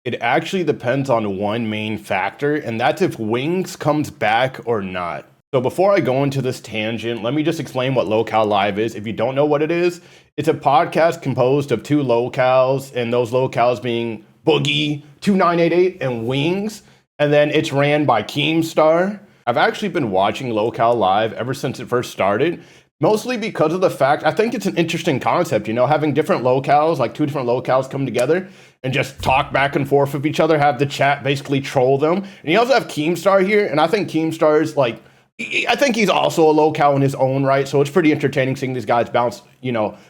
It actually depends on one main factor, and that's if Wings comes back or not. So before I go into this tangent, let me just explain what Lolcowlive is. If you don't know what it is, it's a podcast composed of two locals, and those locals being Boogie, 2988, and Wings. And then it's ran by Keemstar. I've actually been watching Lolcowlive ever since it first started, mostly because of the fact, I think it's an interesting concept, you know, having different locales, like two different locales come together and just talk back and forth with each other, have the chat basically troll them. And you also have Keemstar here, and I think Keemstar is like, I think he's also a locale in his own right, so it's pretty entertaining seeing these guys bounce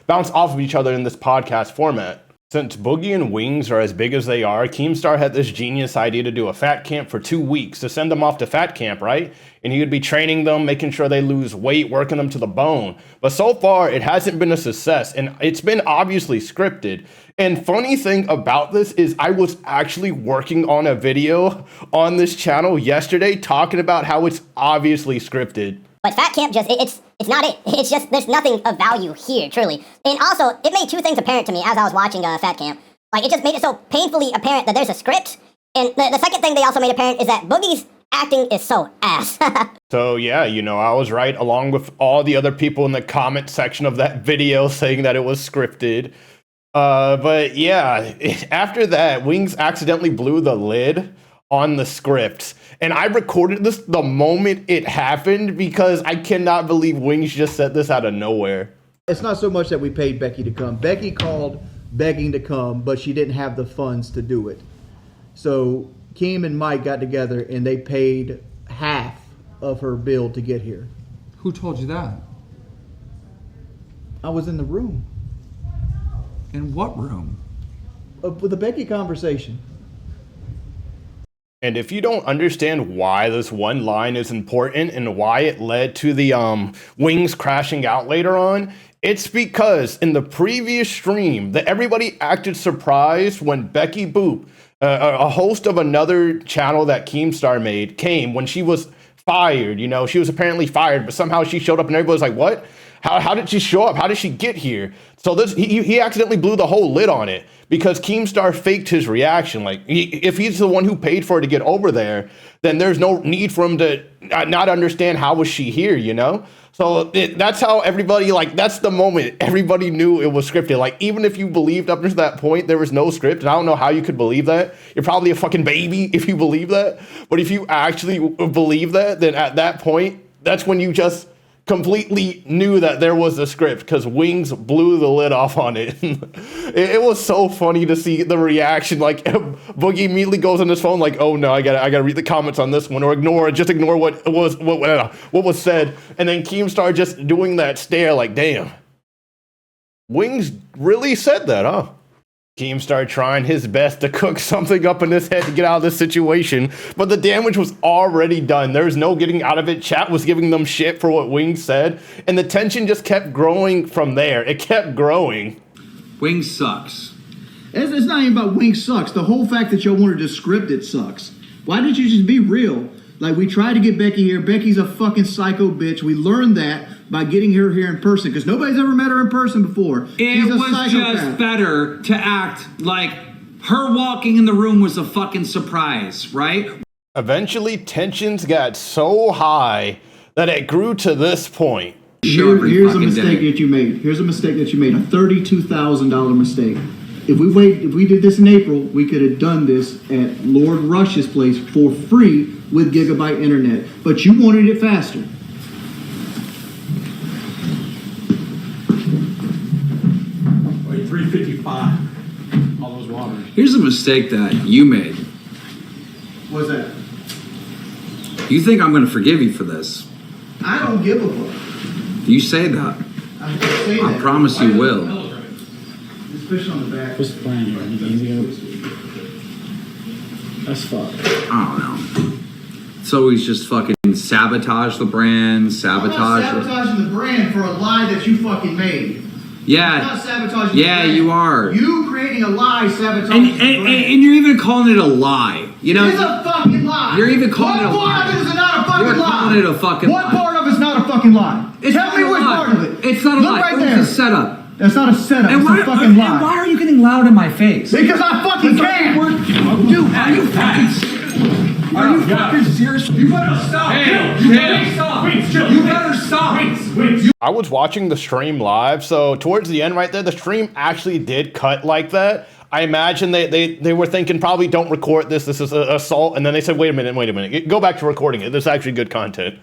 off of each other in this podcast format. Since Boogie and Wings are as big as they are, Keemstar had this genius idea to do a fat camp for 2 weeks, to send them off to fat camp, right? And he would be training them, making sure they lose weight, working them to the bone. But so far, it hasn't been a success, and it's been obviously scripted. And funny thing about this is I was actually working on a video on this channel yesterday talking about how it's obviously scripted. But fat camp it's not it. It's just, there's nothing of value here, truly. And also, it made two things apparent to me as I was watching fat camp. Like, it just made it so painfully apparent that there's a script. And the second thing they also made apparent is that Boogie's acting is so ass. So yeah, you know, I was right along with all the other people in the comment section of that video saying that it was scripted. But yeah, after that, Wings accidentally blew the lid on the script. And I recorded this the moment it happened because I cannot believe Wings just said this out of nowhere. It's not so much that we paid Becky to come. Becky called begging to come, but she didn't have the funds to do it. So Keem and Mike got together and they paid half of her bill to get here. Who told you that? I was in the room. In what room? With the Becky conversation. And if you don't understand why this one line is important and why it led to the Wings crashing out later on, it's because in the previous stream that everybody acted surprised when Becky Boop, a host of another channel that Keemstar made, came when she was fired. You know, she was apparently fired, but somehow she showed up and everybody was like, what? How did she show up? How did she get here? So he accidentally blew the whole lid on it because Keemstar faked his reaction. Like, if he's the one who paid for her to get over there, then there's no need for him to not understand how was she here, you know? So that's how everybody, like, that's the moment everybody knew it was scripted. Like, even if you believed up to that point there was no script, and I don't know how you could believe that. You're probably a fucking baby if you believe that. But if you actually believe that, then at that point, that's when you just completely knew that there was a script because Wings blew the lid off on it. It was so funny to see the reaction. Like, Boogie immediately goes on his phone like, oh no, I gotta read the comments on this one, or ignore what was said. And then Keemstar just doing that stare like, damn, Wings really said that, huh? Keemstar trying his best to cook something up in his head to get out of this situation, but the damage was already done. There was no getting out of it. Chat was giving them shit for what Wings said, and the tension just kept growing from there. It kept growing. Wings sucks. It's not even about Wings sucks. The whole fact that y'all wanted to script it sucks. Why didn't you just be real? Like, we tried to get Becky here. Becky's a fucking psycho bitch. We learned that by getting her here in person because nobody's ever met her in person before. It was just better to act like her walking in the room was a fucking surprise, right? Eventually, tensions got so high that it grew to this point. Here's a mistake that you made. Here's a mistake that you made. A $32,000 mistake. If we did this in April, we could have done this at Lord Rush's place for free with gigabyte internet. But you wanted it faster. Wait, 355. All those waters. Here's a mistake that you made. What's that? You think I'm going to forgive you for this? I don't give a fuck. You say that. I promise you will. Just fish on the back. What's the plan here? Anything easy? That's fucked. I don't know. So he's just fucking sabotage the brand, I'm not sabotaging the brand for a lie that you fucking made. Yeah. I'm not sabotaging yeah, the brand. you are. You creating a lie sabotages the brand. And you're even calling it a lie. You know? It's a fucking lie. You're even calling it a lie. What part of it is not a fucking lie? You're calling it a fucking lie. What part of it's not a fucking lie? Tell me which part of it. It's not a lie. Look right there. It's a setup. That's not a setup. It's a fucking lie. And why are you getting loud in my face? Because I fucking can. fucking serious? You better stop. Hey, You better stop. You better stop. I was watching the stream live, so towards the end right there, the stream actually did cut like that. I imagine they were thinking probably don't record this. This is an assault, and then they said, wait a minute, go back to recording it. This is actually good content.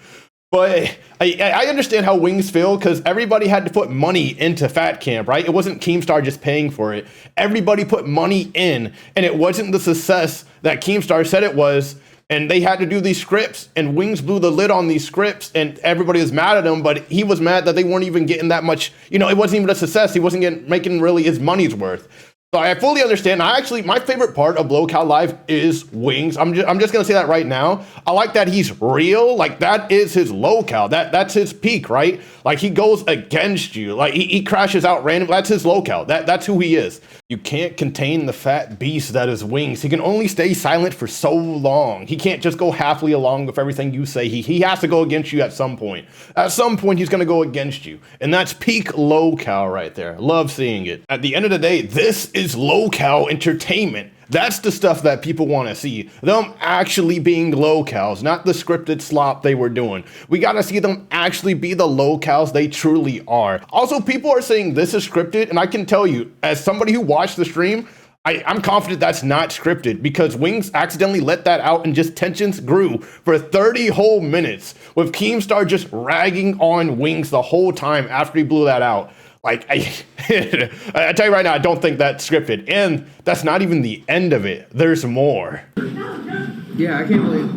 But I understand how Wings feel because everybody had to put money into Fat Camp, right? It wasn't Keemstar just paying for it. Everybody put money in, and it wasn't the success that Keemstar said it was. And they had to do these scripts, and Wings blew the lid on these scripts, and everybody was mad at him, but he was mad that they weren't even getting that much, it wasn't even a success. He wasn't making really his money's worth. So I fully understand. My favorite part of Lolcowlive is Wings. I'm just gonna say that right now. I like that he's real. Like that is his Lolcow. That's his peak, right? Like he goes against you. Like he crashes out random. That's his Lolcow. That's who he is. You can't contain the fat beast that is Wings. He can only stay silent for so long. He can't just go halfly along with everything you say. He has to go against you at some point. At some point, he's gonna go against you. And that's peak Lolcow right there. Love seeing it. At the end of the day, this is Lolcow entertainment. That's the stuff that people want to see. Them actually being Lolcows, not the scripted slop they were doing. We got to see them actually be the Lolcows they truly are. Also, people are saying this is scripted, and I can tell you, as somebody who watched the stream, I'm confident that's not scripted because Wings accidentally let that out and just tensions grew for 30 whole minutes with Keemstar just ragging on Wings the whole time after he blew that out. Like, I tell you right now, I don't think that's scripted. And that's not even the end of it. There's more. Yeah, I can't believe.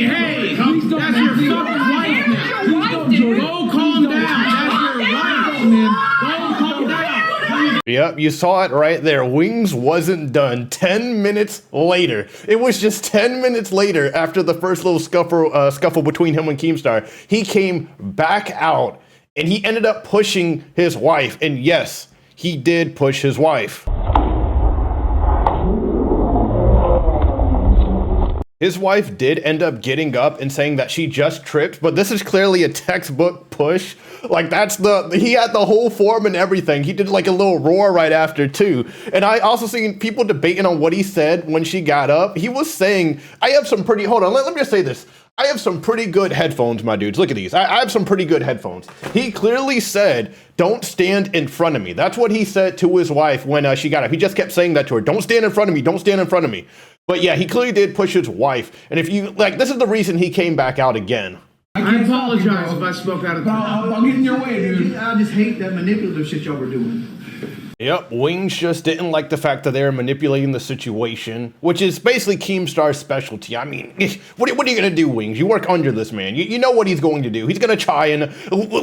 Hey, that's your fucking wife now. Go calm down. That's your wife, man. Go calm down. Yep, you saw it right there. Wings wasn't done 10 minutes later. It was just 10 minutes later after the first little scuffle between him and Keemstar. He came back out and he ended up pushing his wife. And yes, he did push his wife. His wife did end up getting up and saying that she just tripped, but this is clearly a textbook push. Like he had the whole form and everything. He did like a little roar right after too. And I also seen people debating on what he said when she got up. He was saying, hold on, let me just say this. I have some pretty good headphones, my dudes. Look at these. I have some pretty good headphones. He clearly said, don't stand in front of me. That's what he said to his wife when she got up. He just kept saying that to her. Don't stand in front of me. Don't stand in front of me. But yeah, he clearly did push his wife. And if you, this is the reason he came back out again. I apologize if I spoke out of turn. I'm getting your way, dude. I just hate that manipulative shit y'all were doing. Yep, Wings just didn't like the fact that they were manipulating the situation, which is basically Keemstar's specialty. I mean, what are you going to do, Wings? You work under this man. You know what he's going to do. He's going to try and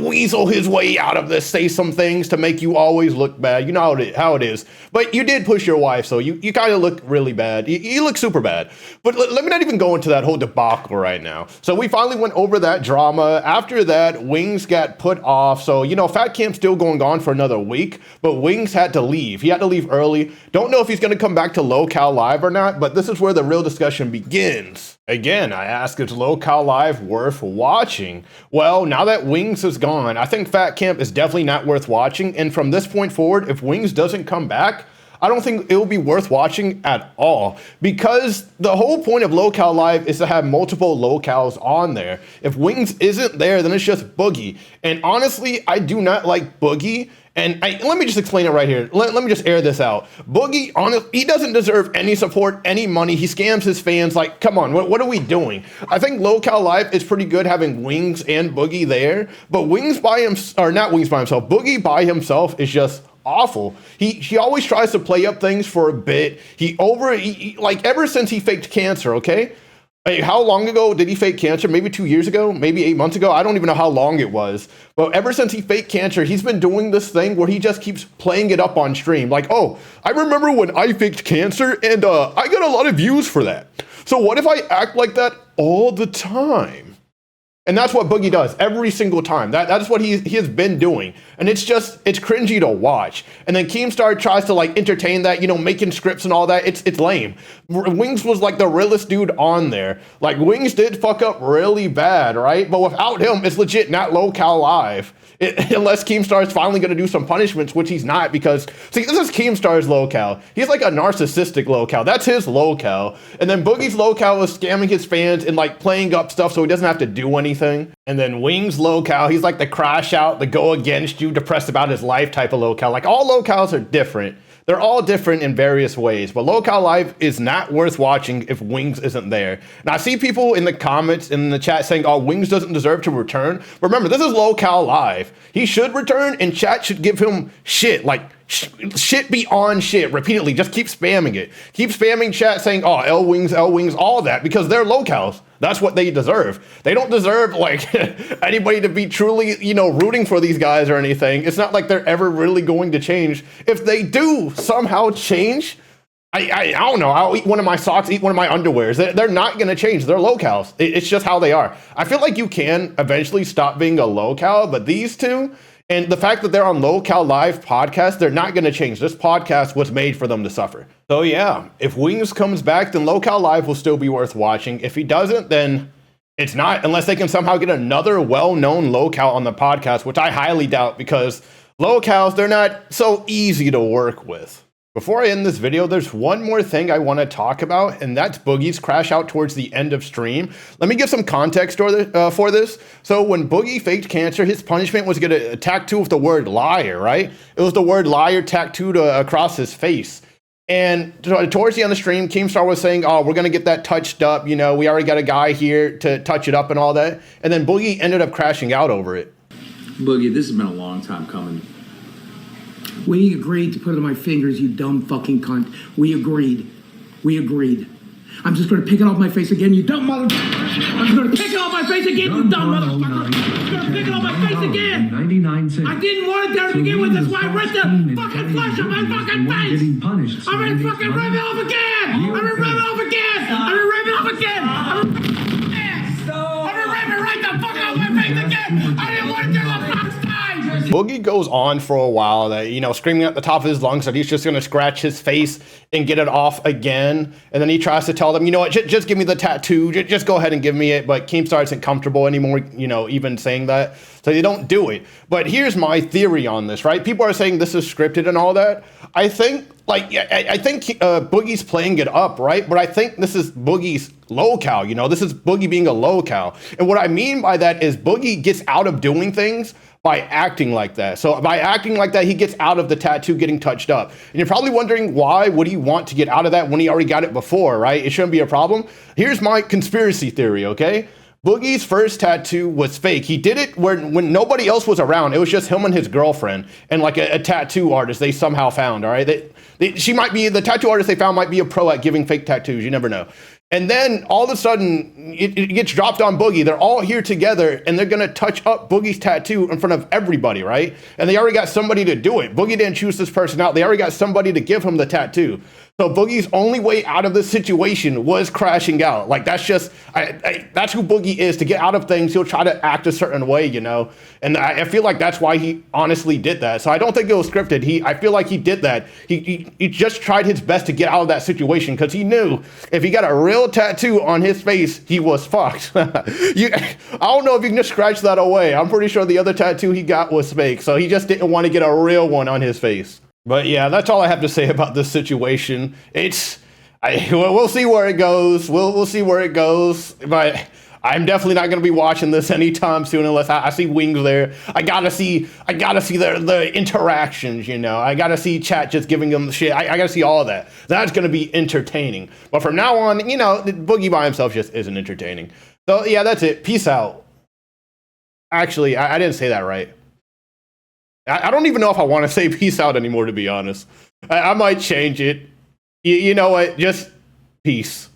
weasel his way out of this, say some things to make you always look bad. You know how it is. But you did push your wife, so you kind of look really bad. You look super bad. But let me not even go into that whole debacle right now. So we finally went over that drama. After that, Wings got put off. So, Fat Camp's still going on for another week, but Wings had to leave. He had to leave early. Don't know if he's going to come back to Lolcowlive or not, but this is where the real discussion begins. Again, I ask, is Lolcowlive worth watching? Well, now that Wings is gone, I think Fat Camp is definitely not worth watching. And from this point forward, if Wings doesn't come back, I don't think it will be worth watching at all, because the whole point of Lolcowlive is to have multiple Lolcows on there. If Wings isn't there, then it's just Boogie. And honestly, I do not like Boogie. And let me just explain it right here. Let me just air this out. Boogie, he doesn't deserve any support, any money. He scams his fans. Like, come on, what are we doing? I think Lolcowlive is pretty good having Wings and Boogie there, but Wings by himself, or not Wings by himself, Boogie by himself is just awful. He always tries to play up things for a bit. Like ever since he faked cancer, okay? Hey, how long ago did he fake cancer? Maybe 2 years ago? Maybe 8 months ago? I don't even know how long it was. But ever since he faked cancer, he's been doing this thing where he just keeps playing it up on stream. Like, oh, I remember when I faked cancer and I got a lot of views for that. So what if I act like that all the time? And that's what Boogie does every single time. That's what he has been doing. And it's cringy to watch. And then Keemstar tries to like entertain that, making scripts and all that. It's lame. Wings was like the realest dude on there. Like Wings did fuck up really bad, right? But without him, it's legit not Lolcowlive. Unless Keemstar is finally going to do some punishments, which he's not, because, see, this is Keemstar's locale. He's like a narcissistic locale. That's his locale. And then Boogie's locale is scamming his fans and like playing up stuff so he doesn't have to do anything. And then Wings' locale, he's like the crash out, the go against you, depressed about his life type of locale. Like all locales are different. They're all different in various ways, but Lolcowlive is not worth watching if Wings isn't there. And I see people in the comments, in the chat saying, oh, Wings doesn't deserve to return. Remember, this is Lolcowlive. He should return, and chat should give him shit, like shit beyond shit, repeatedly. Just keep spamming it. Keep spamming chat saying, oh, L Wings, all that, because they're locales. That's what they deserve. They don't deserve like anybody to be truly, rooting for these guys or anything. It's not like they're ever really going to change. If they do somehow change, I don't know. I'll eat one of my socks, eat one of my underwears. They're not going to change. They're locales. It's just how they are. I feel like you can eventually stop being a locale, but these two, and the fact that they're on Lolcowlive podcast, they're not going to change. This podcast was made for them to suffer. So yeah, if Wings comes back, then Lolcowlive will still be worth watching. If he doesn't, then it's not, unless they can somehow get another well-known locale on the podcast, which I highly doubt, because locales, they're not so easy to work with. Before I end this video, there's one more thing I want to talk about, and that's Boogie's crash out towards the end of stream. Let me give some context for this. So when Boogie faked cancer, his punishment was to get a tattoo with the word liar, right? It was the word liar tattooed across his face. And towards the end of the stream, Keemstar was saying, oh, we're going to get that touched up. We already got a guy here to touch it up and all that. And then Boogie ended up crashing out over it. Boogie, this has been a long time coming. We agreed to put it on my fingers, you dumb fucking cunt. We agreed. I'm just gonna pick it off my face again, you dumb motherfucker. I'm just gonna pick it off my face again, you dumb motherfucker. I'm just gonna pick it off my face again. 99 cents. I didn't want it there to begin with, that's why I ripped the fucking flesh off my fucking face. Getting punished. I'm gonna fucking rip it off again. I'm gonna rip it off again. I'm gonna rip it off again. I'm gonna rip it right the fuck off my face again. I didn't want to do it last time. Boogie goes on for a while that, screaming at the top of his lungs that he's just going to scratch his face and get it off again. And then he tries to tell them, you know what, just give me the tattoo. Just go ahead and give me it. But Keemstar isn't comfortable anymore, even saying that. So they don't do it. But here's my theory on this, right? People are saying this is scripted and all that. I think Boogie's playing it up, right? But I think this is Boogie's locale, this is Boogie being a locale. And what I mean by that is Boogie gets out of doing things by acting like that. So by acting like that, he gets out of the tattoo getting touched up. And you're probably wondering, why would he want to get out of that when he already got it before, right? It shouldn't be a problem. Here's my conspiracy theory, okay? Boogie's first tattoo was fake. He did it when nobody else was around. It was just him and his girlfriend and like a tattoo artist they somehow found, all right? She might be, the tattoo artist they found might be a pro at giving fake tattoos. You never know. And then all of a sudden, it gets dropped on Boogie. They're all here together, and they're going to touch up Boogie's tattoo in front of everybody, right? And they already got somebody to do it. Boogie didn't choose this person out. They already got somebody to give him the tattoo. So Boogie's only way out of this situation was crashing out. Like, that's just, that's who Boogie is. To get out of things, he'll try to act a certain way, And I feel like that's why he honestly did that. So I don't think it was scripted. I feel like he did that. He just tried his best to get out of that situation because he knew if he got a real tattoo on his face, he was fucked. I don't know if you can just scratch that away. I'm pretty sure the other tattoo he got was fake. So he just didn't want to get a real one on his face. But yeah, that's all I have to say about this situation. We'll see where it goes. We'll see where it goes. But I'm definitely not going to be watching this anytime soon unless I see Wings there. I gotta see the interactions. I gotta see chat just giving them the shit. I gotta see all of that. That's going to be entertaining. But from now on, Boogie by himself just isn't entertaining. So yeah, that's it. Peace out. Actually, I didn't say that right. I don't even know if I want to say peace out anymore, to be honest. I might change it. You know what? Just peace.